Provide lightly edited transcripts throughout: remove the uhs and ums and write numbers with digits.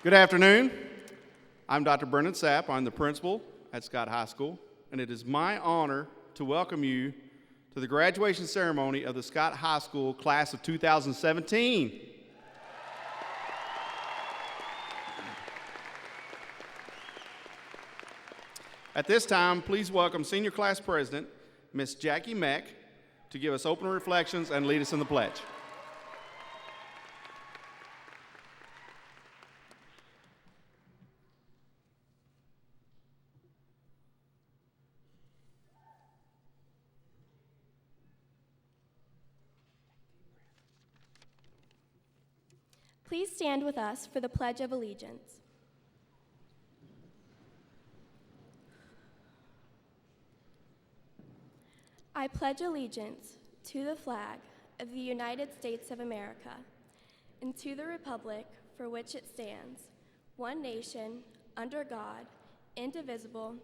Good afternoon. I'm Dr. Brendan Sapp. I'm the principal at Scott High School, and it is my honor to welcome you to the graduation ceremony of the Scott High School class of 2017. At this time, please welcome Senior Class President, Miss Jackie Meck, to give us opening reflections and lead us in the pledge. Please stand with us for the Pledge of Allegiance. I pledge allegiance to the flag of the United States of America and to the republic for which it stands, one nation, under God, indivisible,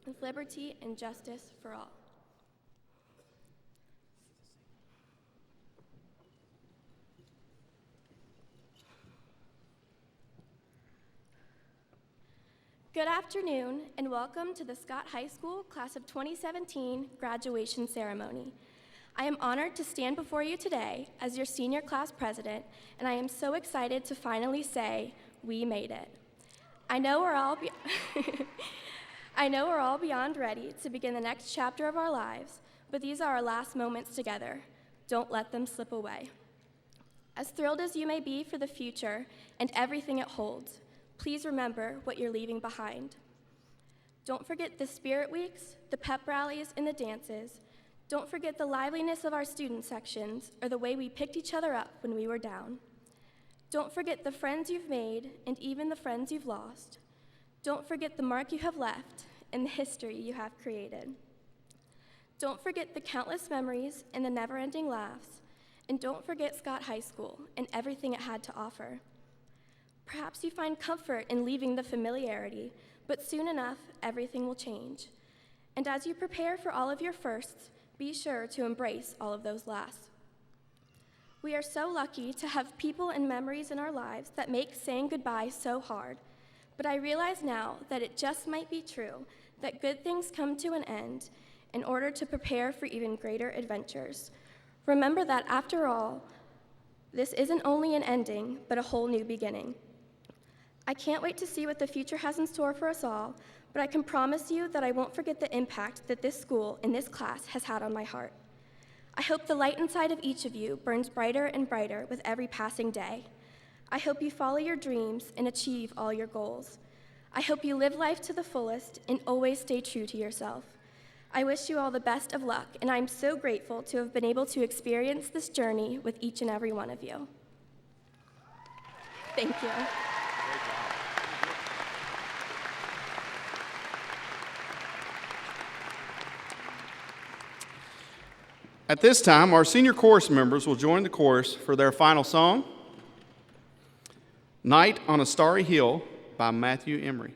with liberty and justice for all. Good afternoon, and welcome to the Scott High School Class of 2017 graduation ceremony. I am honored to stand before you today as your senior class president, and I am so excited to finally say, we made it. I know we're all beyond ready to begin the next chapter of our lives, but these are our last moments together. Don't let them slip away. As thrilled as you may be for the future and everything it holds, please remember what you're leaving behind. Don't forget the spirit weeks, the pep rallies, and the dances. Don't forget the liveliness of our student sections or the way we picked each other up when we were down. Don't forget the friends you've made and even the friends you've lost. Don't forget the mark you have left and the history you have created. Don't forget the countless memories and the never-ending laughs. And don't forget Scott High School and everything it had to offer. Perhaps you find comfort in leaving the familiarity, but soon enough, everything will change. And as you prepare for all of your firsts, be sure to embrace all of those lasts. We are so lucky to have people and memories in our lives that make saying goodbye so hard. But I realize now that it just might be true that good things come to an end in order to prepare for even greater adventures. Remember that after all, this isn't only an ending, but a whole new beginning. I can't wait to see what the future has in store for us all, but I can promise you that I won't forget the impact that this school and this class has had on my heart. I hope the light inside of each of you burns brighter and brighter with every passing day. I hope you follow your dreams and achieve all your goals. I hope you live life to the fullest and always stay true to yourself. I wish you all the best of luck, and I'm so grateful to have been able to experience this journey with each and every one of you. Thank you. At this time, our senior chorus members will join the chorus for their final song, Night on a Starry Hill by Matthew Emery.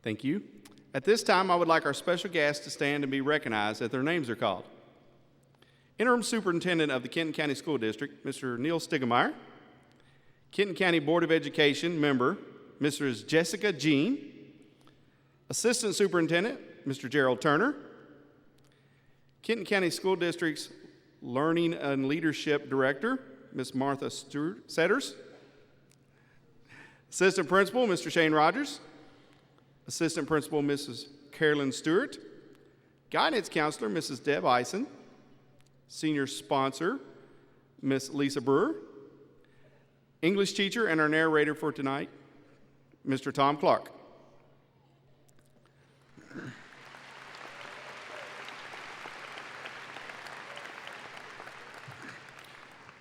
Thank you. At this time, I would like our special guests to stand and be recognized as their names are called. Interim Superintendent of the Kenton County School District, Mr. Neil Stigemeyer. Kenton County Board of Education member, Mrs. Jessica Jean. Assistant Superintendent, Mr. Gerald Turner. Kenton County School District's Learning and Leadership Director, Ms. Martha Setters. Assistant Principal, Mr. Shane Rogers. Assistant Principal, Mrs. Carolyn Stewart. Guidance Counselor, Mrs. Deb Eisen. Senior Sponsor, Ms. Lisa Brewer. English teacher and our narrator for tonight, Mr. Tom Clark.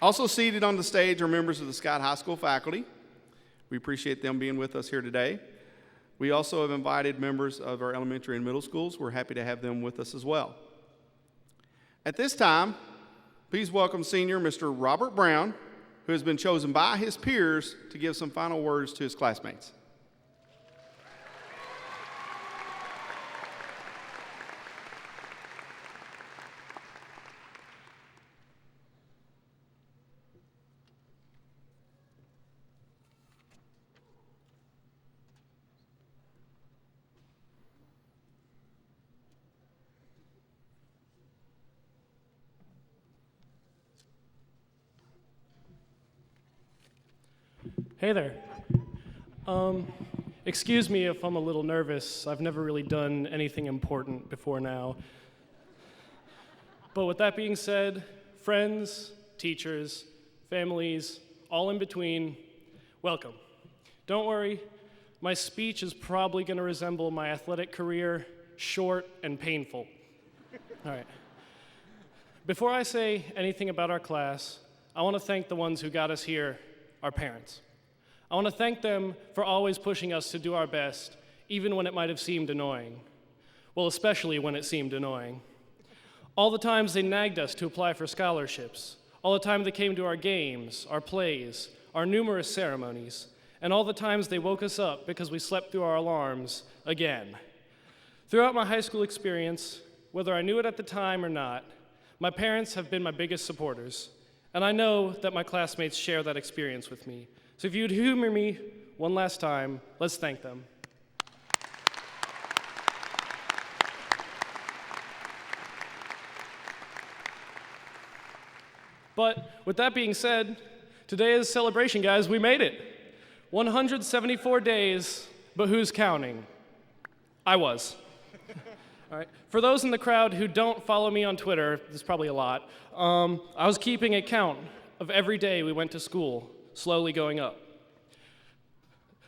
Also seated on the stage are members of the Scott High School faculty. We appreciate them being with us here today. We also have invited members of our elementary and middle schools. We're happy to have them with us as well. At this time, please welcome senior Mr. Robert Brown, who has been chosen by his peers to give some final words to his classmates. Hey there. Excuse me if I'm a little nervous. I've never really done anything important before now. But with that being said, friends, teachers, families, all in between, welcome. Don't worry, my speech is probably going to resemble my athletic career, short and painful. All right. Before I say anything about our class, I want to thank the ones who got us here, our parents. I want to thank them for always pushing us to do our best, even when it might have seemed annoying. Well, especially when it seemed annoying. All the times they nagged us to apply for scholarships, all the time they came to our games, our plays, our numerous ceremonies, and all the times they woke us up because we slept through our alarms again. Throughout my high school experience, whether I knew it at the time or not, my parents have been my biggest supporters, and I know that my classmates share that experience with me. So if you'd humor me one last time, let's thank them. But with that being said, today is a celebration, guys. We made it. 174 days, but who's counting? I was. All right. For those in the crowd who don't follow me on Twitter, there's probably a lot, I was keeping a count of every day we went to school, slowly going up.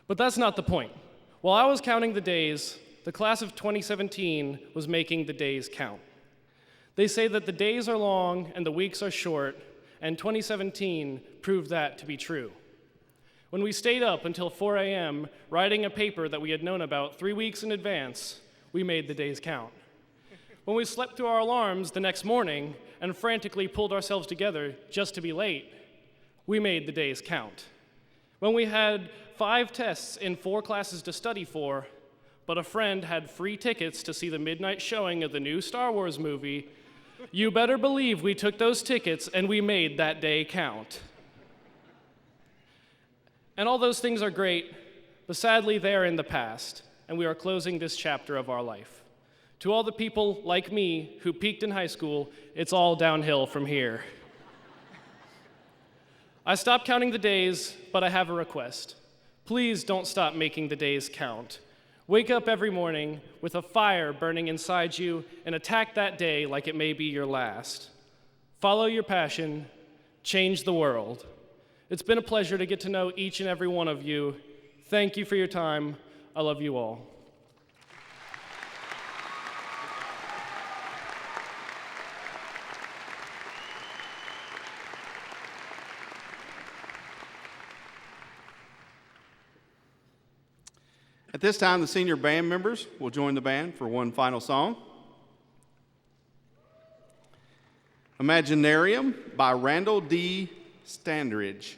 But that's not the point. While I was counting the days, the class of 2017 was making the days count. They say that the days are long and the weeks are short, and 2017 proved that to be true. When we stayed up until 4 a.m. writing a paper that we had known about 3 weeks in advance, we made the days count. When we slept through our alarms the next morning and frantically pulled ourselves together just to be late, we made the days count. When we had 5 tests in 4 classes to study for, but a friend had free tickets to see the midnight showing of the new Star Wars movie, you better believe we took those tickets and we made that day count. And all those things are great, but sadly they are in the past, and we are closing this chapter of our life. To all the people like me who peaked in high school, it's all downhill from here. I stopped counting the days, but I have a request. Please don't stop making the days count. Wake up every morning with a fire burning inside you and attack that day like it may be your last. Follow your passion, change the world. It's been a pleasure to get to know each and every one of you. Thank you for your time. I love you all. At this time, the senior band members will join the band for one final song. Imaginarium by Randall D. Standridge.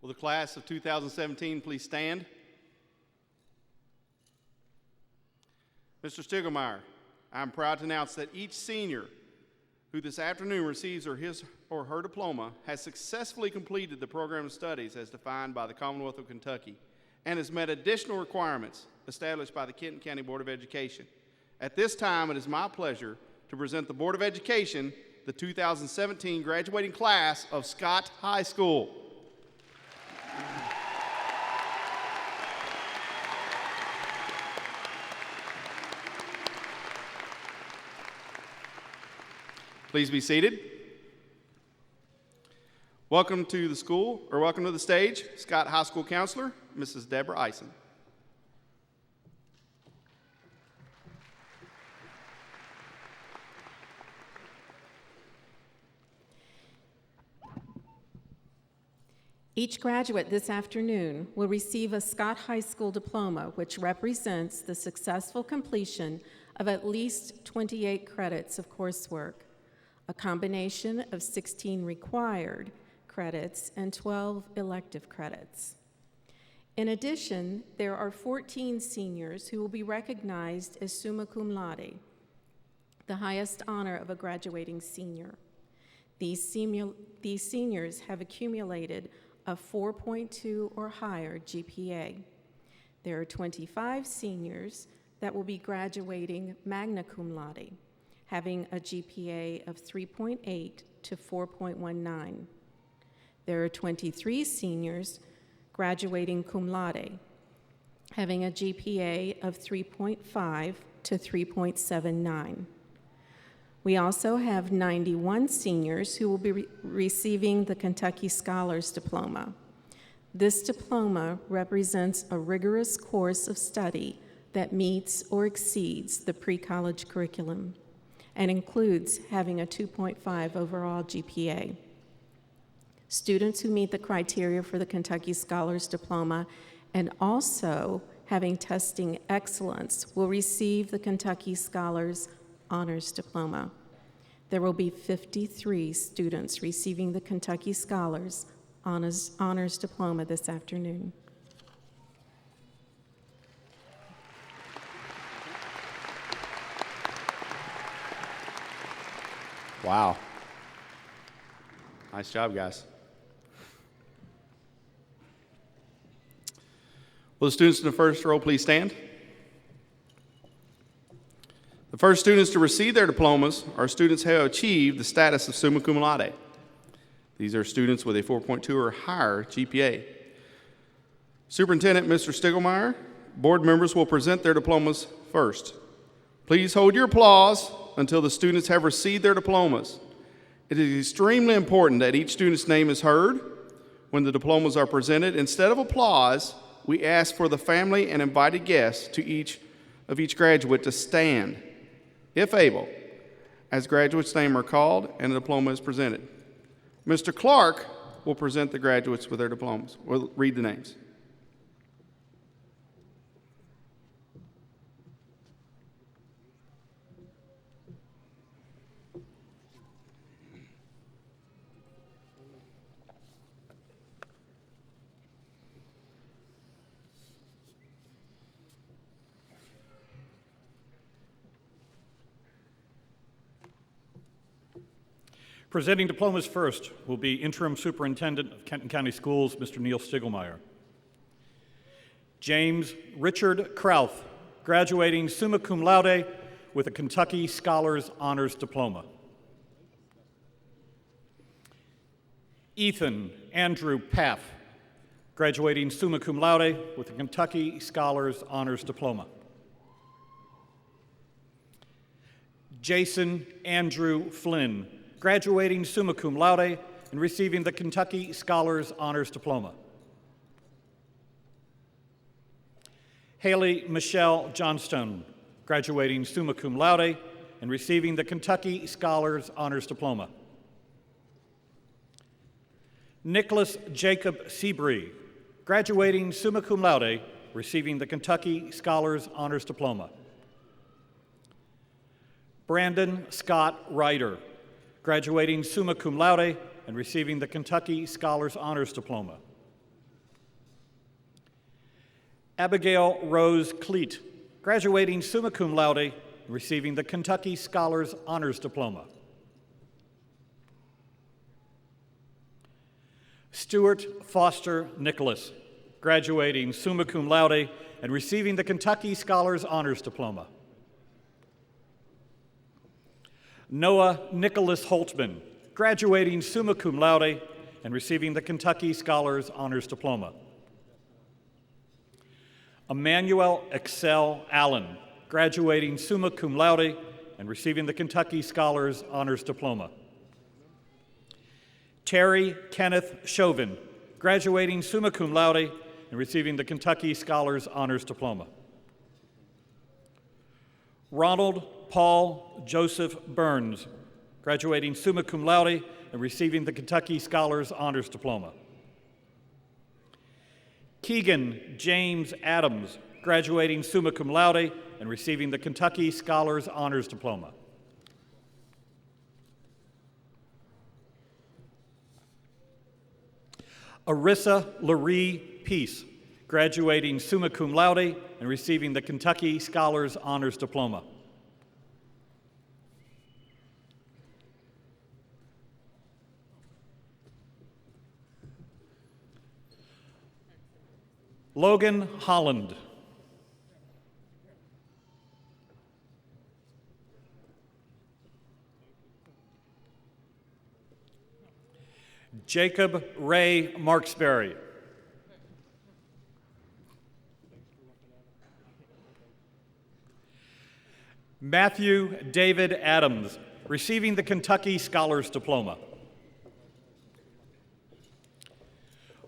Will the class of 2017 please stand? Mr. Stiegelmeyer, I am proud to announce that each senior who this afternoon receives his or her diploma has successfully completed the program of studies as defined by the Commonwealth of Kentucky and has met additional requirements established by the Kenton County Board of Education. At this time, it is my pleasure to present the Board of Education the 2017 graduating class of Scott High School. Please be seated. Welcome to the school, or welcome to the stage, Scott High School Counselor, Mrs. Deborah Eisen. Each graduate this afternoon will receive a Scott High School diploma, which represents the successful completion of at least 28 credits of coursework, a combination of 16 required credits and 12 elective credits. In addition, there are 14 seniors who will be recognized as summa cum laude, the highest honor of a graduating senior. These seniors have accumulated a 4.2 or higher GPA. There are 25 seniors that will be graduating magna cum laude, having a GPA of 3.8 to 4.19. There are 23 seniors graduating cum laude, having a GPA of 3.5 to 3.79. We also have 91 seniors who will be receiving the Kentucky Scholars Diploma. This diploma represents a rigorous course of study that meets or exceeds the pre-college curriculum and includes having a 2.5 overall GPA. Students who meet the criteria for the Kentucky Scholars Diploma and also having testing excellence will receive the Kentucky Scholars Honors Diploma. There will be 53 students receiving the Kentucky Scholars Honors Diploma this afternoon. Wow. Nice job, guys. Will the students in the first row please stand? The first students to receive their diplomas are students who have achieved the status of summa cum laude. These are students with a 4.2 or higher GPA. Superintendent Mr. Stiegelmeyer, board members will present their diplomas first. Please hold your applause until the students have received their diplomas. It is extremely important that each student's name is heard when the diplomas are presented. Instead of applause, we ask for the family and invited guests to each graduate to stand, if able, as graduates' names are called and the diploma is presented. Mr. Clark will present the graduates with their diplomas. We'll read the names. Presenting diplomas first will be Interim Superintendent of Kenton County Schools, Mr. Neil Stiegelmeyer. James Richard Krauth, graduating summa cum laude with a Kentucky Scholars Honors Diploma. Ethan Andrew Paff, graduating summa cum laude with a Kentucky Scholars Honors Diploma. Jason Andrew Flynn, graduating summa cum laude and receiving the Kentucky Scholars Honors Diploma. Haley Michelle Johnstone, graduating summa cum laude and receiving the Kentucky Scholars Honors Diploma. Nicholas Jacob Seabree, graduating summa cum laude, receiving the Kentucky Scholars Honors Diploma. Brandon Scott Ryder, graduating summa cum laude and receiving the Kentucky Scholars Honors Diploma. Abigail Rose Cleet, graduating summa cum laude and receiving the Kentucky Scholars Honors Diploma. Stuart Foster Nicholas, graduating summa cum laude and receiving the Kentucky Scholars Honors Diploma. Noah Nicholas Holtman, graduating summa cum laude and receiving the Kentucky Scholars Honors Diploma. Emmanuel Excel Allen, graduating summa cum laude and receiving the Kentucky Scholars Honors Diploma. Terry Kenneth Chauvin, graduating summa cum laude and receiving the Kentucky Scholars Honors Diploma. Ronald Paul Joseph Burns, graduating summa cum laude and receiving the Kentucky Scholars Honors Diploma. Keegan James Adams, graduating summa cum laude and receiving the Kentucky Scholars Honors Diploma. Arissa Laree Peace, graduating summa cum laude and receiving the Kentucky Scholars Honors Diploma. Logan Holland. Jacob Ray Marksberry. Matthew David Adams, receiving the Kentucky Scholars Diploma.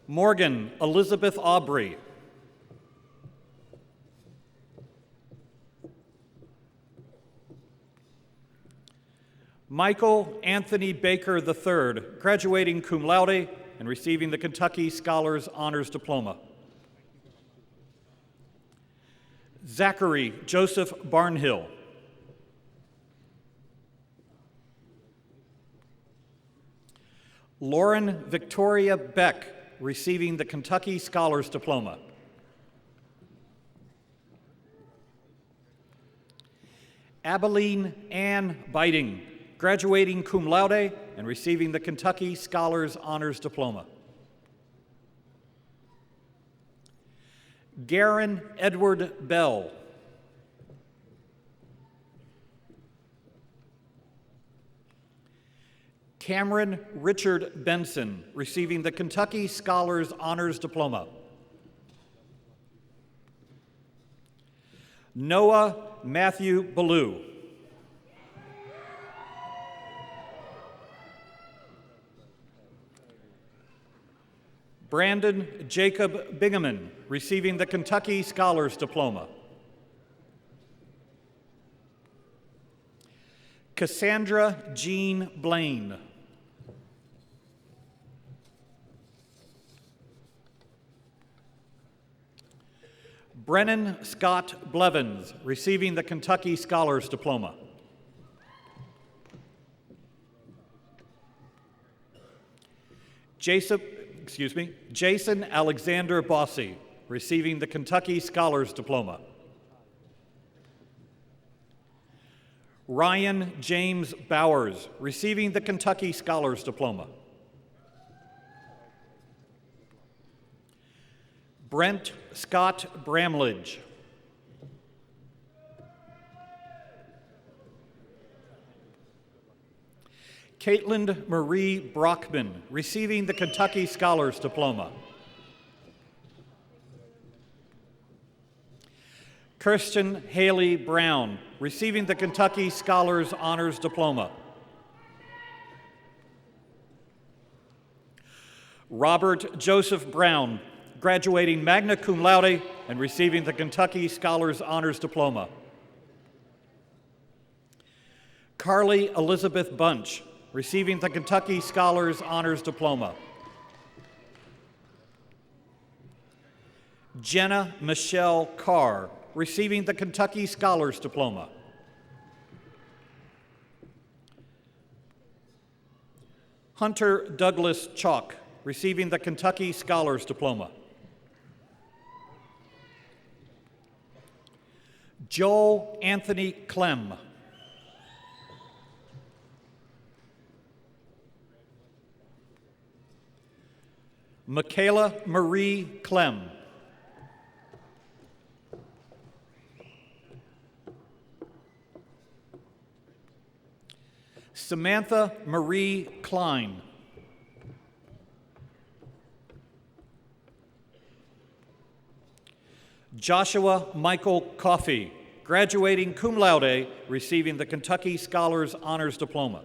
Morgan Elizabeth Aubrey. Michael Anthony Baker III, graduating cum laude and receiving the Kentucky Scholars Honors Diploma. Zachary Joseph Barnhill. Lauren Victoria Beck, receiving the Kentucky Scholars Diploma. Abilene Ann Biting, graduating cum laude and receiving the Kentucky Scholars Honors Diploma. Garen Edward Bell. Cameron Richard Benson, receiving the Kentucky Scholars Honors Diploma. Noah Matthew Ballou. Brandon Jacob Bingaman, receiving the Kentucky Scholars Diploma. Cassandra Jean Blaine. Brennan Scott Blevins, receiving the Kentucky Scholars Diploma. Jason Alexander Bossy, receiving the Kentucky Scholars Diploma. Ryan James Bowers, receiving the Kentucky Scholars Diploma. Brent Scott Bramlage. Caitlin Marie Brockman, receiving the Kentucky Scholars Diploma. Kirsten Haley Brown, receiving the Kentucky Scholars Honors Diploma. Robert Joseph Brown, graduating magna cum laude and receiving the Kentucky Scholars Honors Diploma. Carly Elizabeth Bunch, receiving the Kentucky Scholars Honors Diploma. Jenna Michelle Carr, receiving the Kentucky Scholars Diploma. Hunter Douglas Chalk, receiving the Kentucky Scholars Diploma. Joel Anthony Clem. Michaela Marie Clem. Samantha Marie Klein. Joshua Michael Coffey, graduating cum laude, receiving the Kentucky Scholars Honors Diploma.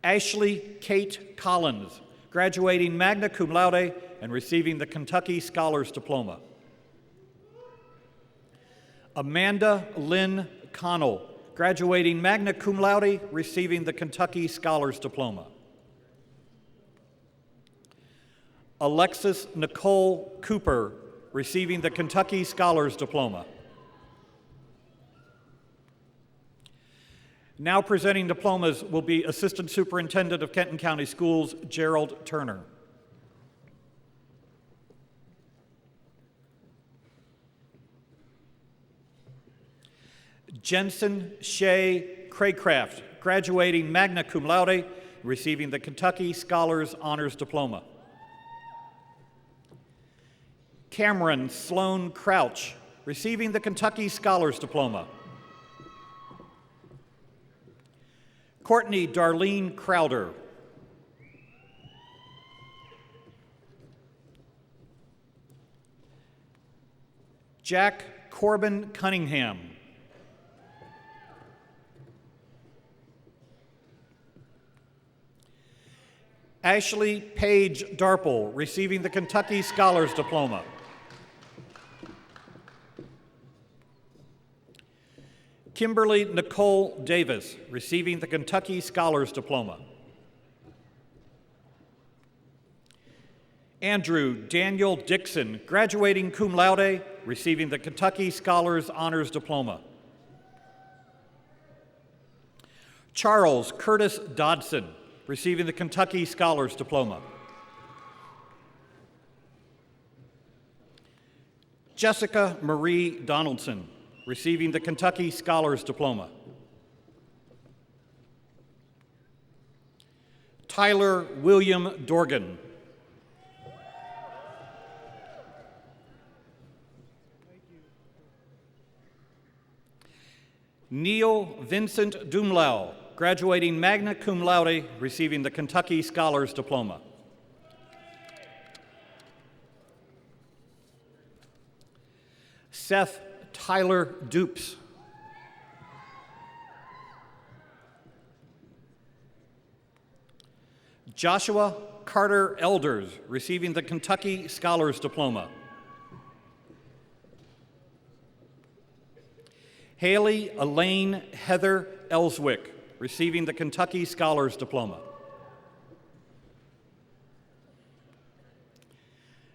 Ashley Kate Collins, graduating magna cum laude and receiving the Kentucky Scholars Diploma. Amanda Lynn Connell, graduating magna cum laude, receiving the Kentucky Scholars Diploma. Alexis Nicole Cooper, receiving the Kentucky Scholars Diploma. Now presenting diplomas will be Assistant Superintendent of Kenton County Schools, Gerald Turner. Jensen Shea Craycraft, graduating magna cum laude, receiving the Kentucky Scholars Honors Diploma. Cameron Sloan Crouch, receiving the Kentucky Scholars Diploma. Courtney Darlene Crowder. Jack Corbin Cunningham. Ashley Paige Darple, receiving the Kentucky Scholars Diploma. Kimberly Nicole Davis, receiving the Kentucky Scholars Diploma. Andrew Daniel Dixon, graduating cum laude, receiving the Kentucky Scholars Honors Diploma. Charles Curtis Dodson, receiving the Kentucky Scholars Diploma. Jessica Marie Donaldson, receiving the Kentucky Scholars Diploma. Tyler William Dorgan. Neil Vincent Dumlau, graduating magna cum laude, receiving the Kentucky Scholars Diploma. Seth Tyler Dupes. Joshua Carter Elders, receiving the Kentucky Scholars Diploma. Haley Elaine Heather Ellswick, receiving the Kentucky Scholars Diploma.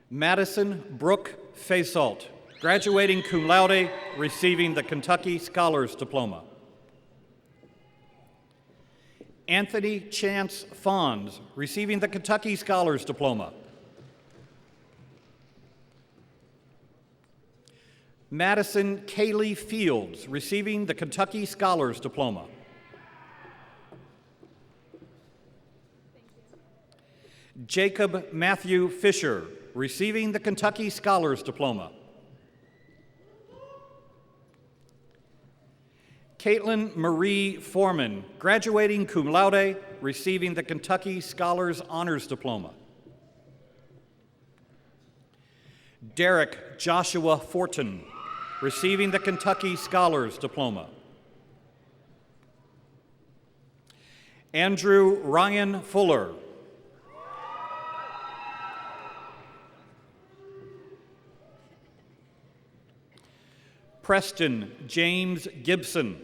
Madison Brooke Faisalt, graduating cum laude, receiving the Kentucky Scholars Diploma. Anthony Chance Fonds, receiving the Kentucky Scholars Diploma. Madison Kaylee Fields, receiving the Kentucky Scholars Diploma. Jacob Matthew Fisher, receiving the Kentucky Scholars Diploma. Caitlin Marie Foreman, graduating cum laude, receiving the Kentucky Scholars Honors Diploma. Derek Joshua Fortin, receiving the Kentucky Scholars Diploma. Andrew Ryan Fuller. Preston James Gibson.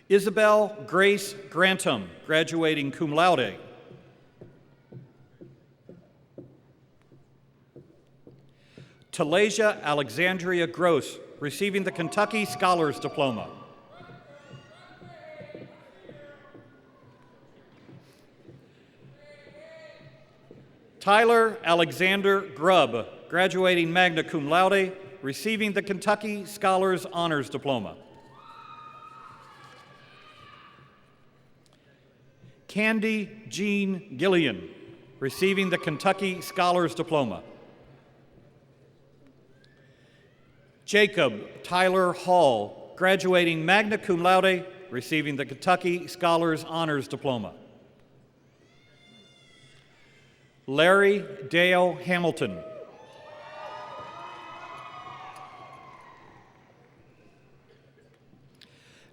Isabel Grace Grantham, graduating cum laude. Talasia Alexandria Gross, receiving the Kentucky Scholars Diploma. Tyler Alexander Grubb, graduating magna cum laude, receiving the Kentucky Scholars Honors Diploma. Candy Jean Gillian, receiving the Kentucky Scholars Diploma. Jacob Tyler Hall, graduating magna cum laude, receiving the Kentucky Scholars Honors Diploma. Larry Dale Hamilton.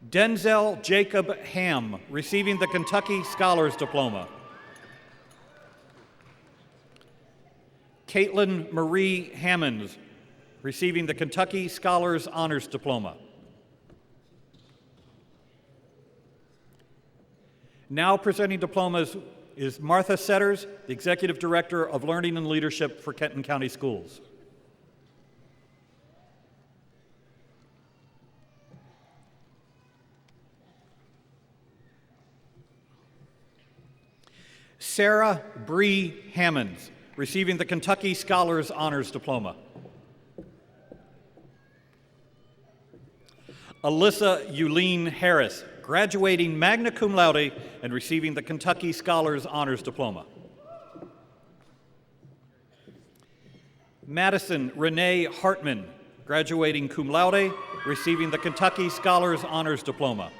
Denzel Jacob Ham, receiving the Kentucky Scholars Diploma. Caitlin Marie Hammonds, receiving the Kentucky Scholars Honors Diploma. Now presenting diplomas is Martha Setters, the Executive Director of Learning and Leadership for Kenton County Schools. Sarah Bree Hammonds, receiving the Kentucky Scholars Honors Diploma. Alyssa Euleen Harris, graduating magna cum laude and receiving the Kentucky Scholars Honors Diploma. Madison Renee Hartman, graduating cum laude, receiving the Kentucky Scholars Honors Diploma.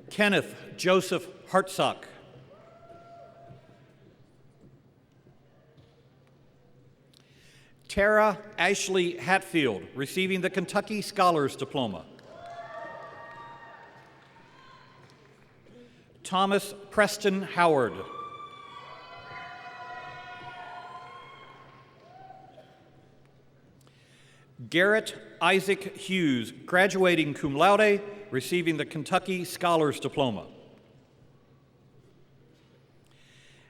Kenneth Joseph Hartsock. Tara Ashley Hatfield, receiving the Kentucky Scholars Diploma. Thomas Preston Howard. Garrett Isaac Hughes, graduating cum laude, receiving the Kentucky Scholars Diploma.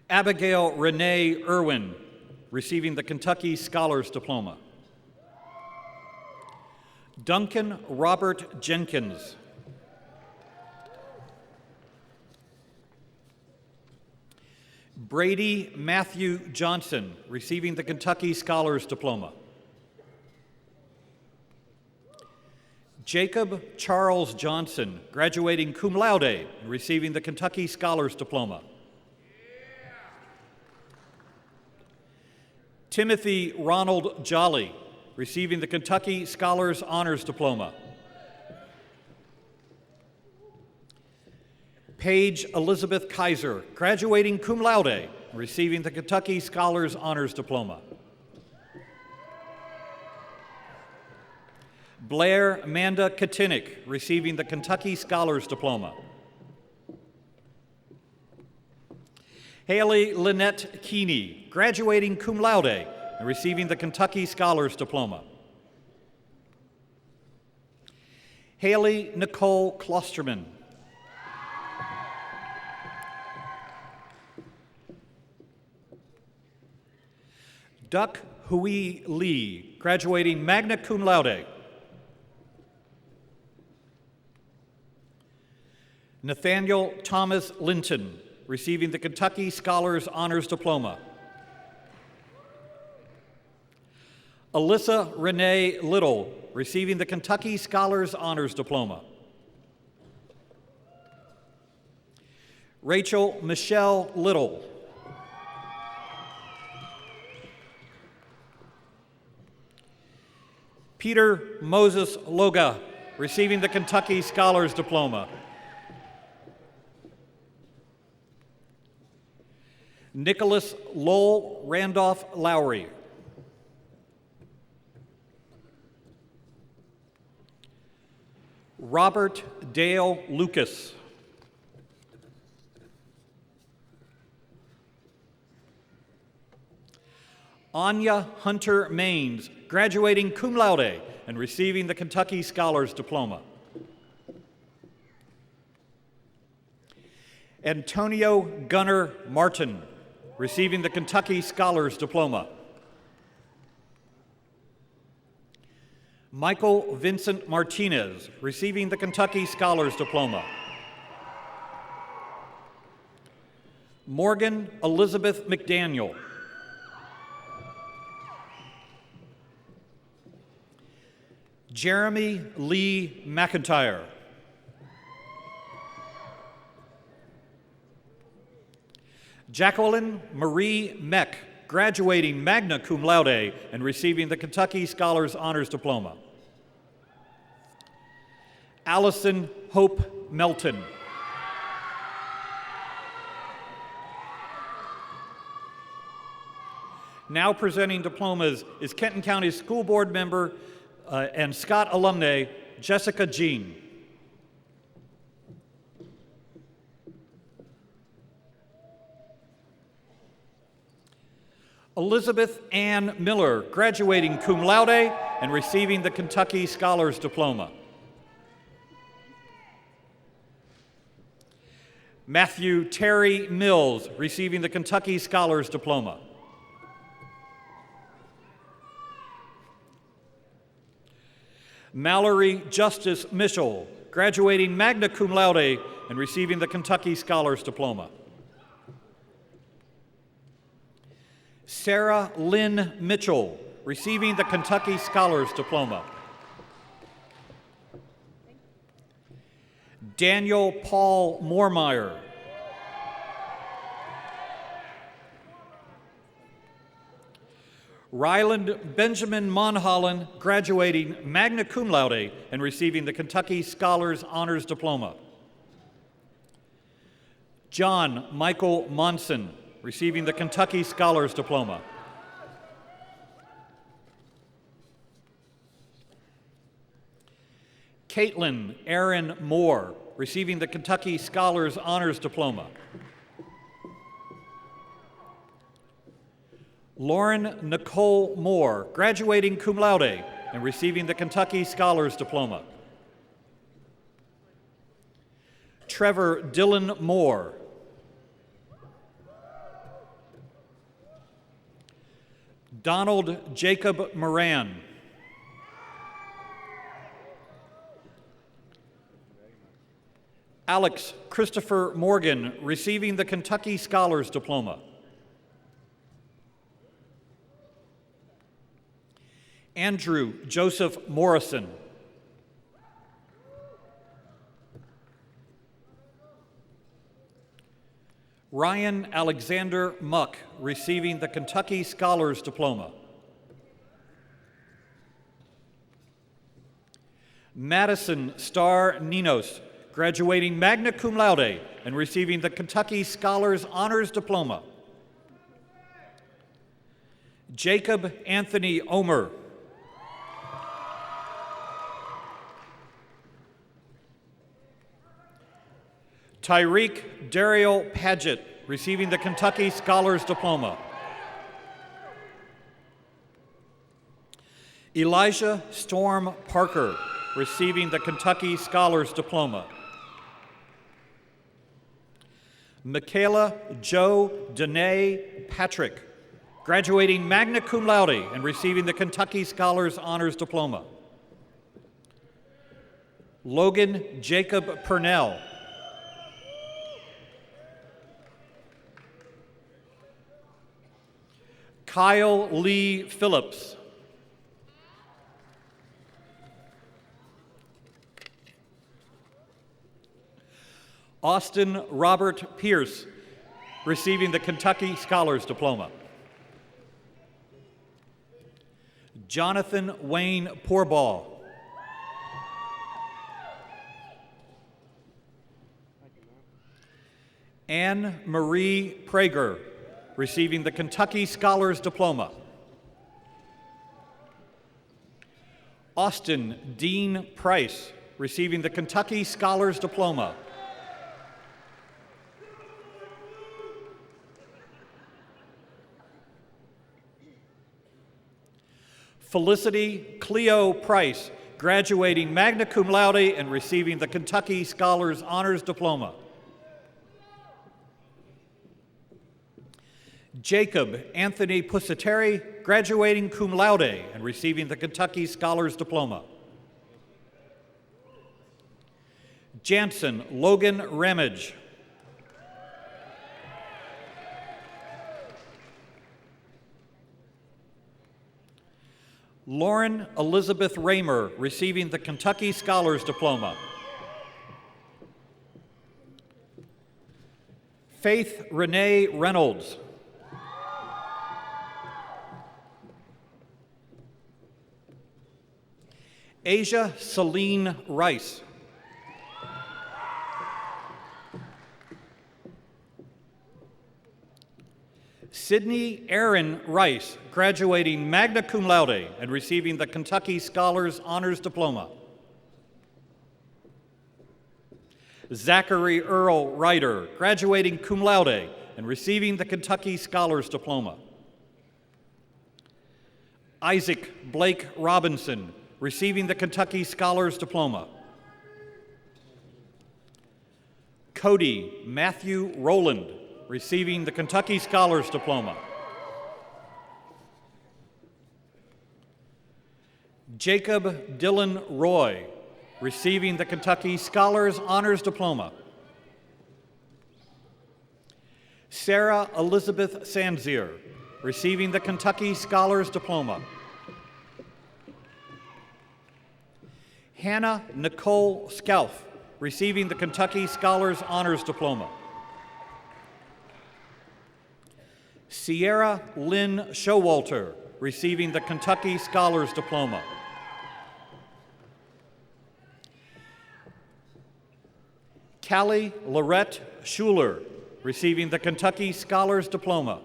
Abigail Renee Irwin, receiving the Kentucky Scholars Diploma. Duncan Robert Jenkins. Brady Matthew Johnson, receiving the Kentucky Scholars Diploma. Jacob Charles Johnson, graduating cum laude, receiving the Kentucky Scholars Diploma. Timothy Ronald Jolly, receiving the Kentucky Scholars Honors Diploma. Paige Elizabeth Kaiser, graduating cum laude, receiving the Kentucky Scholars Honors Diploma. Blair Amanda Katinick, receiving the Kentucky Scholars Diploma. Haley Lynette Keeney, graduating cum laude and receiving the Kentucky Scholars Diploma. Haley Nicole Klosterman. Duck Hui Lee, graduating magna cum laude. Nathaniel Thomas Linton, receiving the Kentucky Scholars Honors Diploma. Alyssa Renee Little, receiving the Kentucky Scholars Honors Diploma. Rachel Michelle Little. Peter Moses Loga, receiving the Kentucky Scholars Diploma. Nicholas Lowell Randolph Lowry. Robert Dale Lucas. Anya Hunter Maines, graduating cum laude and receiving the Kentucky Scholars Diploma. Antonio Gunnar Martin, receiving the Kentucky Scholars Diploma. Michael Vincent Martinez, receiving the Kentucky Scholars Diploma. Morgan Elizabeth McDaniel. Jeremy Lee McIntyre. Jacqueline Marie Meck, graduating magna cum laude and receiving the Kentucky Scholars Honors Diploma. Allison Hope Melton. Now presenting diplomas is Kenton County School Board member and Scott alumnae, Jessica Jean. Elizabeth Ann Miller, graduating cum laude and receiving the Kentucky Scholars Diploma. Matthew Terry Mills, receiving the Kentucky Scholars Diploma. Mallory Justice Mitchell, graduating magna cum laude and receiving the Kentucky Scholars Diploma. Sarah Lynn Mitchell, receiving the Kentucky Scholars Diploma. Daniel Paul Moormeyer. Ryland Benjamin Monholland, graduating magna cum laude and receiving the Kentucky Scholars Honors Diploma. John Michael Monson, receiving the Kentucky Scholars Diploma. Caitlin Aaron Moore, receiving the Kentucky Scholars Honors Diploma. Lauren Nicole Moore, graduating cum laude and receiving the Kentucky Scholars Diploma. Trevor Dylan Moore. Donald Jacob Moran. Alex Christopher Morgan, receiving the Kentucky Scholars Diploma. Andrew Joseph Morrison. Ryan Alexander Muck, receiving the Kentucky Scholars Diploma. Madison Starr Ninos, graduating magna cum laude and receiving the Kentucky Scholars Honors Diploma. Jacob Anthony Omer. Tyreek Daryl Padgett, receiving the Kentucky Scholars Diploma. Elijah Storm Parker, receiving the Kentucky Scholars Diploma. Michaela Jo Danae Patrick, graduating magna cum laude and receiving the Kentucky Scholars Honors Diploma. Logan Jacob Purnell. Kyle Lee Phillips. Austin Robert Pierce, receiving the Kentucky Scholars Diploma. Jonathan Wayne Poorbaugh. Anne Marie Prager, receiving the Kentucky Scholars Diploma. Austin Dean Price, receiving the Kentucky Scholars Diploma. Felicity Cleo Price, graduating magna cum laude and receiving the Kentucky Scholars Honors Diploma. Jacob Anthony Pusateri, graduating cum laude and receiving the Kentucky Scholars Diploma. Jansen Logan Ramage. Lauren Elizabeth Raymer, receiving the Kentucky Scholars Diploma. Faith Renee Reynolds. Asia Celine Rice. Sydney Aaron Rice, graduating magna cum laude and receiving the Kentucky Scholars Honors Diploma. Zachary Earl Ryder, graduating cum laude and receiving the Kentucky Scholars Diploma. Isaac Blake Robinson, receiving the Kentucky Scholars Diploma. Cody Matthew Rowland, receiving the Kentucky Scholars Diploma. Jacob Dylan Roy, receiving the Kentucky Scholars Honors Diploma. Sarah Elizabeth Sanzier, receiving the Kentucky Scholars Diploma. Hannah Nicole Scalf, receiving the Kentucky Scholars Honors Diploma. Sierra Lynn Showalter, receiving the Kentucky Scholars Diploma. Callie Lorette Schuler, receiving the Kentucky Scholars Diploma.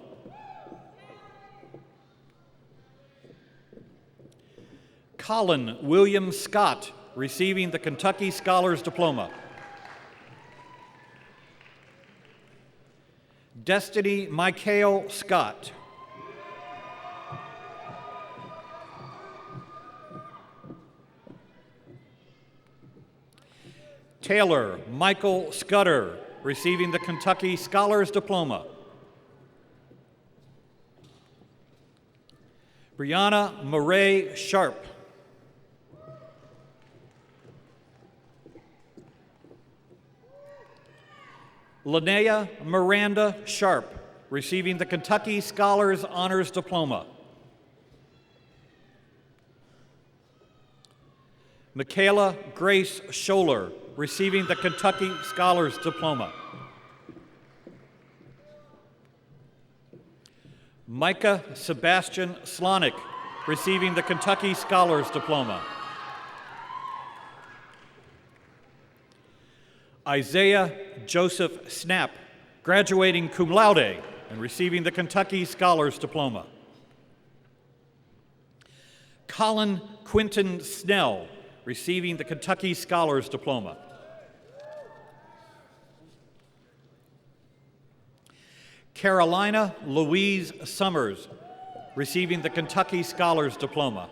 Colin William Scott, receiving the Kentucky Scholars Diploma. Destiny Michael Scott. Taylor Michael Scudder, receiving the Kentucky Scholars Diploma. Brianna Murray Sharp. Linnea Miranda Sharp, receiving the Kentucky Scholars Honors Diploma. Michaela Grace Scholler, receiving the Kentucky Scholars Diploma. Micah Sebastian Slonick, receiving the Kentucky Scholars Diploma. Isaiah Joseph Snap, graduating cum laude and receiving the Kentucky Scholars Diploma. Colin Quinton Snell, receiving the Kentucky Scholars Diploma. Carolina Louise Summers, receiving the Kentucky Scholars Diploma.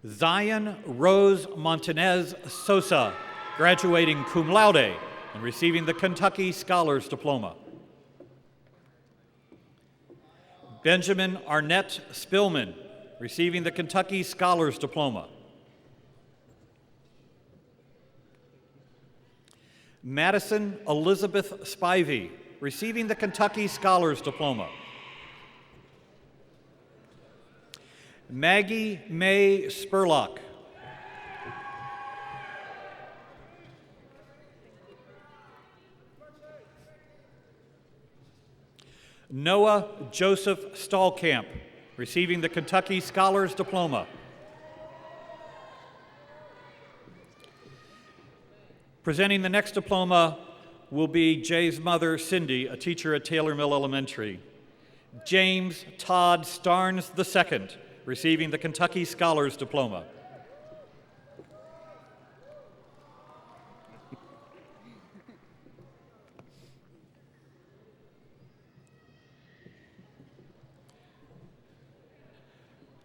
Zion Rose Montanez Sosa, graduating cum laude and receiving the Kentucky Scholars Diploma. Benjamin Arnett Spillman, receiving the Kentucky Scholars Diploma. Madison Elizabeth Spivey, receiving the Kentucky Scholars Diploma. Maggie Mae Spurlock. Noah Joseph Stallkamp, receiving the Kentucky Scholars Diploma. Presenting the next diploma will be Jay's mother, Cindy, a teacher at Taylor Mill Elementary. James Todd Starnes II, receiving the Kentucky Scholars Diploma.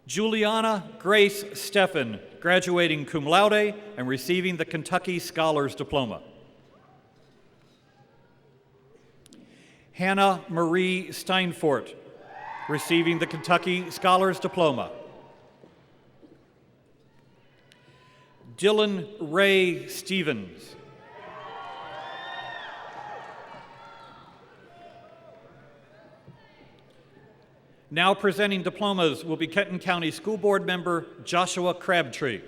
Juliana Grace Steffen, graduating cum laude and receiving the Kentucky Scholars Diploma. Hannah Marie Steinfort, receiving the Kentucky Scholars Diploma. Dylan Ray Stevens. Now presenting diplomas will be Kenton County School Board member Joshua Crabtree.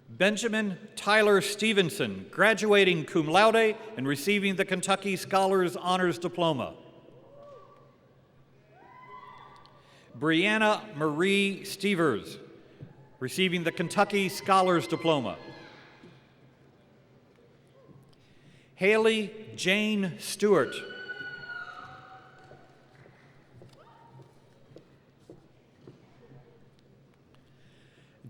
Benjamin Tyler Stevenson, graduating cum laude and receiving the Kentucky Scholars Honors Diploma. Brianna Marie Stevers, receiving the Kentucky Scholars Diploma. Haley Jane Stewart.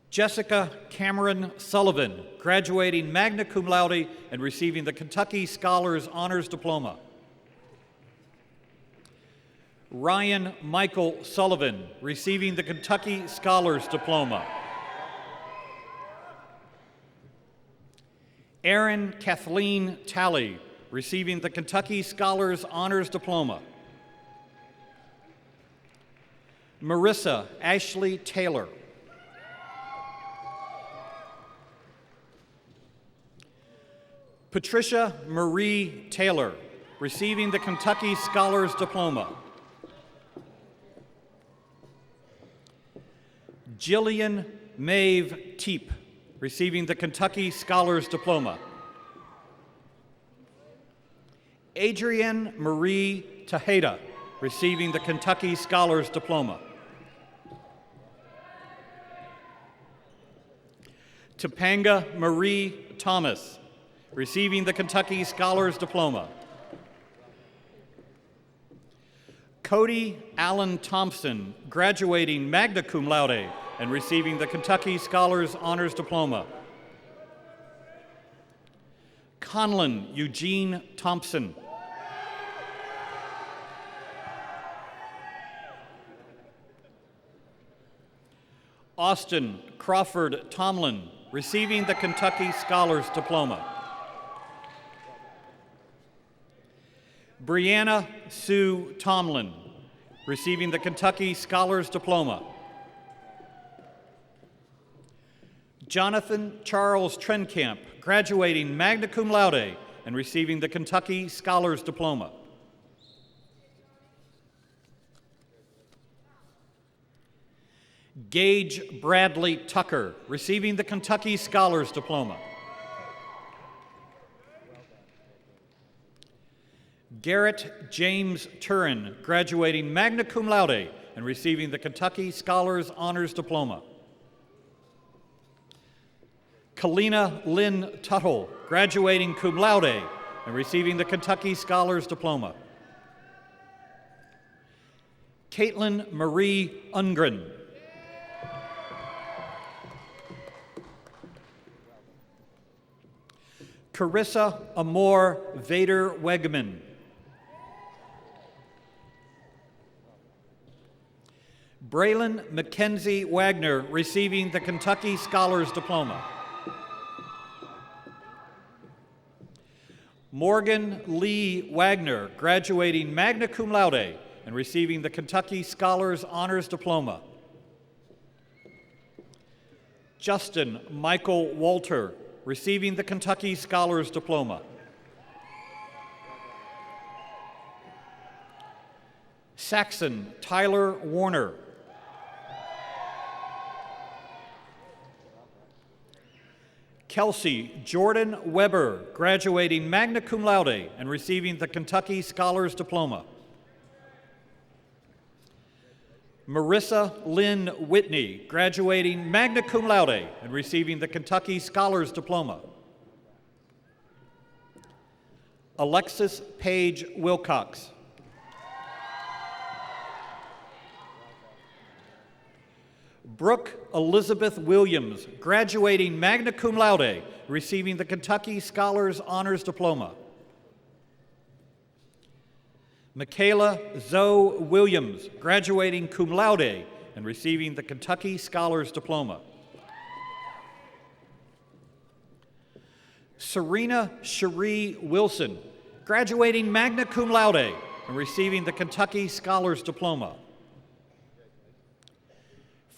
Jessica Cameron Sullivan, graduating magna cum laude and receiving the Kentucky Scholars Honors Diploma. Ryan Michael Sullivan, receiving the Kentucky Scholars Diploma. Erin Kathleen Talley, receiving the Kentucky Scholars Honors Diploma. Marissa Ashley Taylor. Patricia Marie Taylor, receiving the Kentucky Scholars Diploma. Jillian Maeve Teep, receiving the Kentucky Scholars Diploma. Adrienne Marie Tejeda, receiving the Kentucky Scholars Diploma. Topanga Marie Thomas, receiving the Kentucky Scholars Diploma. Cody Allen Thompson, graduating magna cum laude and receiving the Kentucky Scholars Honors Diploma. Conlon Eugene Thompson. Austin Crawford Tomlin, receiving the Kentucky Scholars Diploma. Brianna Sue Tomlin, receiving the Kentucky Scholars Diploma. Jonathan Charles Trenkamp, graduating magna cum laude and receiving the Kentucky Scholars Diploma. Gage Bradley Tucker, receiving the Kentucky Scholars Diploma. Garrett James Turin, graduating magna cum laude and receiving the Kentucky Scholars Honors Diploma. Kalina Lynn Tuttle, graduating cum laude and receiving the Kentucky Scholars Diploma. Caitlin Marie Ungren. Carissa Amore Vader Wegman. Braylon Mackenzie Wagner, receiving the Kentucky Scholars Diploma. Morgan Lee Wagner, graduating magna cum laude and receiving the Kentucky Scholars Honors Diploma. Justin Michael Walter, receiving the Kentucky Scholars Diploma. Saxon Tyler Warner. Kelsey Jordan Weber, graduating magna cum laude and receiving the Kentucky Scholars Diploma. Marissa Lynn Whitney, graduating magna cum laude and receiving the Kentucky Scholars Diploma. Alexis Paige Wilcox. Brooke Elizabeth Williams, graduating magna cum laude, receiving the Kentucky Scholars Honors Diploma. Michaela Zoe Williams, graduating cum laude and receiving the Kentucky Scholars Diploma. Serena Cherie Wilson, graduating magna cum laude and receiving the Kentucky Scholars Diploma.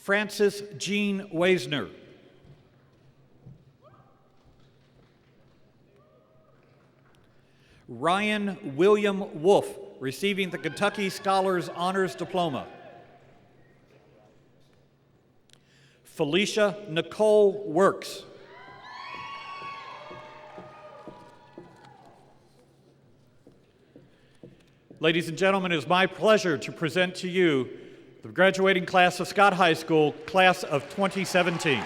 Frances Jean Weisner. Ryan William Wolf, receiving the Kentucky Scholars Honors Diploma. Felicia Nicole Works. Ladies and gentlemen, it is my pleasure to present to you the graduating class of Scott High School, class of 2017.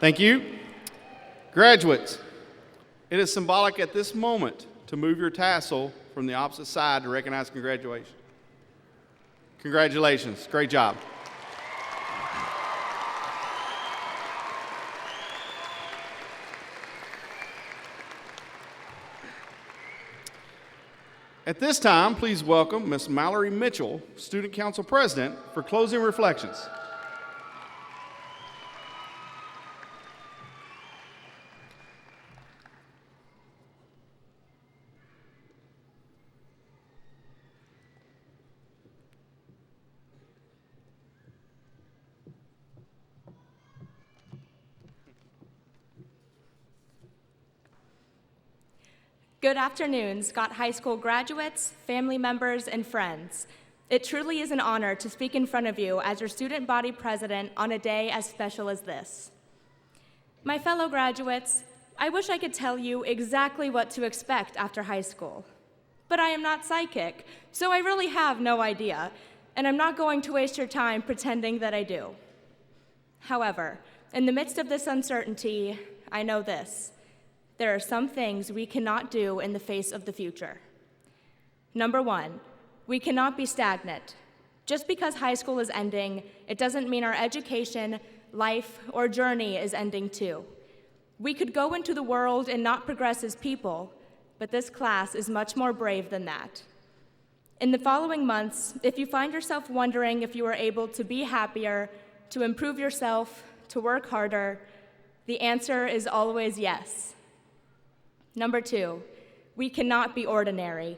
Thank you. Graduates, it is symbolic at this moment to move your tassel from the opposite side to recognize congratulations. Congratulations, great job. At this time, please welcome Ms. Mallory Mitchell, Student Council President, for closing reflections. Good afternoon, Scott High School graduates, family members, and friends. It truly is an honor to speak in front of you as your student body president on a day as special as this. My fellow graduates, I wish I could tell you exactly what to expect after high school. But I am not psychic, so I really have no idea, and I'm not going to waste your time pretending that I do. However, in the midst of this uncertainty, I know this. There are some things we cannot do in the face of the future. Number one, we cannot be stagnant. Just because high school is ending, it doesn't mean our education, life, or journey is ending too. We could go into the world and not progress as people, but this class is much more brave than that. In the following months, if you find yourself wondering if you are able to be happier, to improve yourself, to work harder, the answer is always yes. Number two, we cannot be ordinary.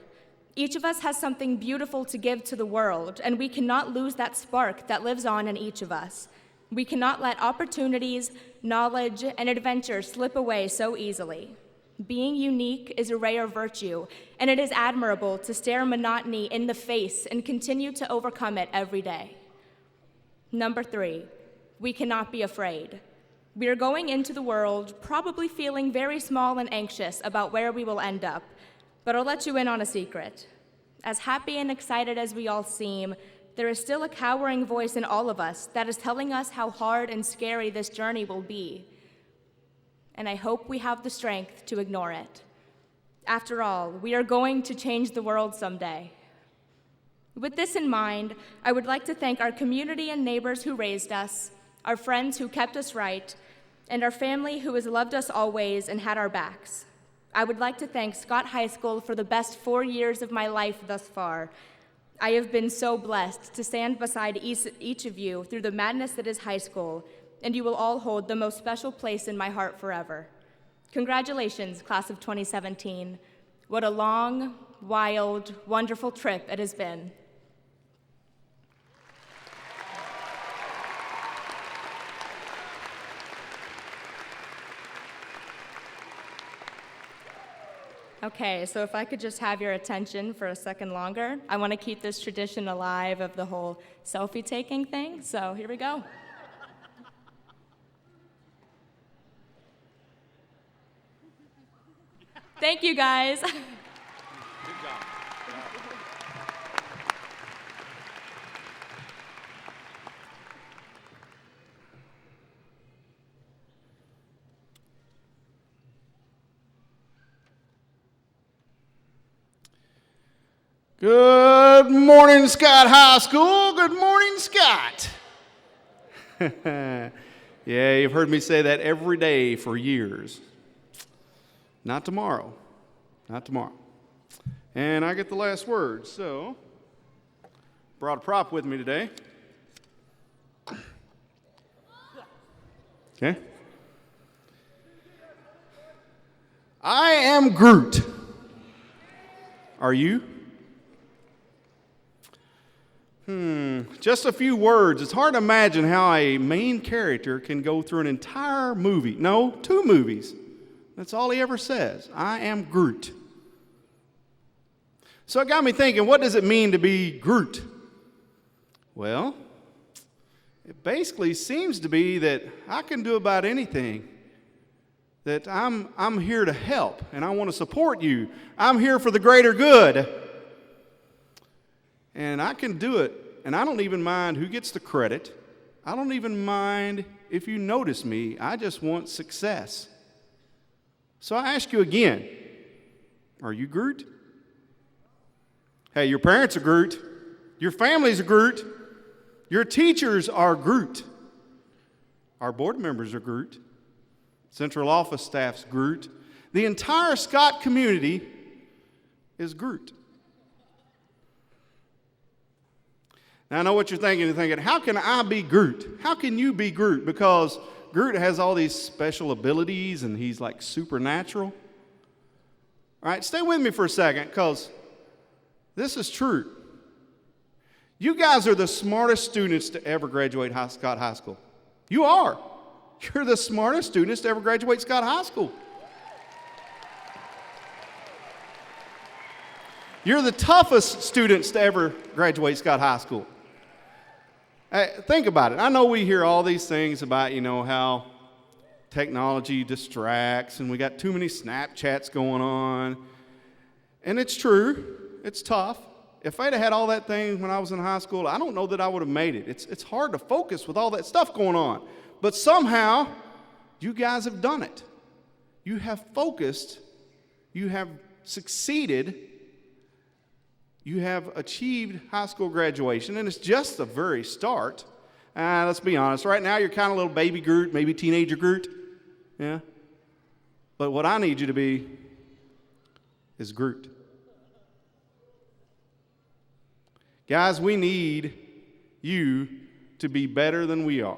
Each of us has something beautiful to give to the world, and we cannot lose that spark that lives on in each of us. We cannot let opportunities, knowledge, and adventure slip away so easily. Being unique is a rare virtue, and it is admirable to stare monotony in the face and continue to overcome it every day. Number three, we cannot be afraid. We are going into the world probably feeling very small and anxious about where we will end up, but I'll let you in on a secret. As happy and excited as we all seem, there is still a cowering voice in all of us that is telling us how hard and scary this journey will be. And I hope we have the strength to ignore it. After all, we are going to change the world someday. With this in mind, I would like to thank our community and neighbors who raised us, our friends who kept us right, and our family who has loved us always and had our backs. I would like to thank Scott High School for the best 4 years of my life thus far. I have been so blessed to stand beside each of you through the madness that is high school, and you will all hold the most special place in my heart forever. Congratulations, class of 2017. What a long, wild, wonderful trip it has been. Okay, so if I could just have your attention for a second longer. I want to keep this tradition alive of the whole selfie taking thing, so here we go. Thank you, guys. Good job. Good morning, Scott High School. Good morning, Scott. Yeah, you've heard me say that every day for years. Not tomorrow. Not tomorrow. And I get the last word, so brought a prop with me today. Okay. I am Groot. Are you? Just a few words. It's hard to imagine how a main character can go through an entire movie. No, 2 movies. That's all he ever says. I am Groot. So it got me thinking, what does it mean to be Groot? Well, it basically seems to be that I can do about anything. That I'm here to help, and I want to support you. I'm here for the greater good. And I can do it, and I don't even mind who gets the credit. I don't even mind if you notice me. I just want success. So I ask you again, are you Groot? Hey, your parents are Groot. Your families are Groot. Your teachers are Groot. Our board members are Groot. Central office staff's Groot. The entire Scott community is Groot. Now, I know what you're thinking. You're thinking, how can I be Groot? How can you be Groot? Because Groot has all these special abilities and he's like supernatural. All right, stay with me for a second because this is true. You guys are the smartest students to ever graduate Scott High School. You are. You're the smartest students to ever graduate Scott High School. You're the toughest students to ever graduate Scott High School. Hey, think about it. I know we hear all these things about, how technology distracts and we got too many Snapchats going on. And it's true. It's tough. If I'd have had all that thing when I was in high school, I don't know that I would have made it. It's hard to focus with all that stuff going on. But somehow, you guys have done it. You have focused. You have succeeded. You have achieved high school graduation, and it's just the very start. Let's be honest. Right now, you're kind of a little baby Groot, maybe teenager Groot. Yeah? But what I need you to be is Groot. Guys, we need you to be better than we are.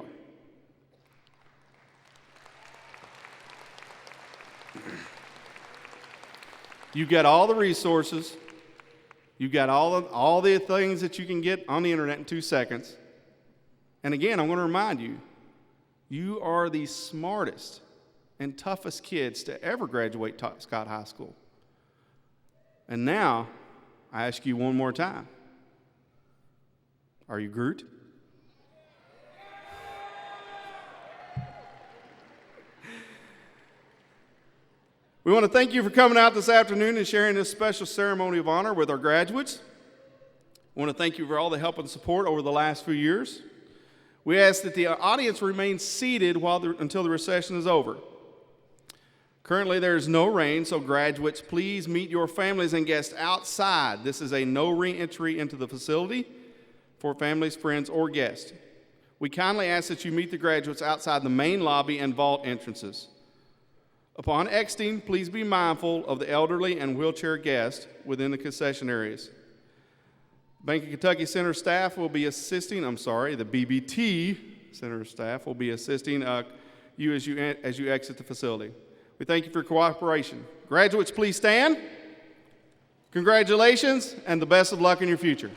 You've got all the resources. You've got all the things that you can get on the internet in 2 seconds. And again, I'm going to remind you, you are the smartest and toughest kids to ever graduate Scott High School. And now, I ask you one more time. Are you Groot? We want to thank you for coming out this afternoon and sharing this special ceremony of honor with our graduates. I want to thank you for all the help and support over the last few years. We ask that the audience remain seated until the recession is over. Currently, there is no rain, so graduates, please meet your families and guests outside. This is a no re-entry into the facility for families, friends, or guests. We kindly ask that you meet the graduates outside the main lobby and vault entrances. Upon exiting, please be mindful of the elderly and wheelchair guests within the concession areas. Bank of Kentucky Center staff will be assisting, the BB&T Center staff will be assisting you as you exit the facility. We thank you for your cooperation. Graduates, please stand. Congratulations and the best of luck in your future.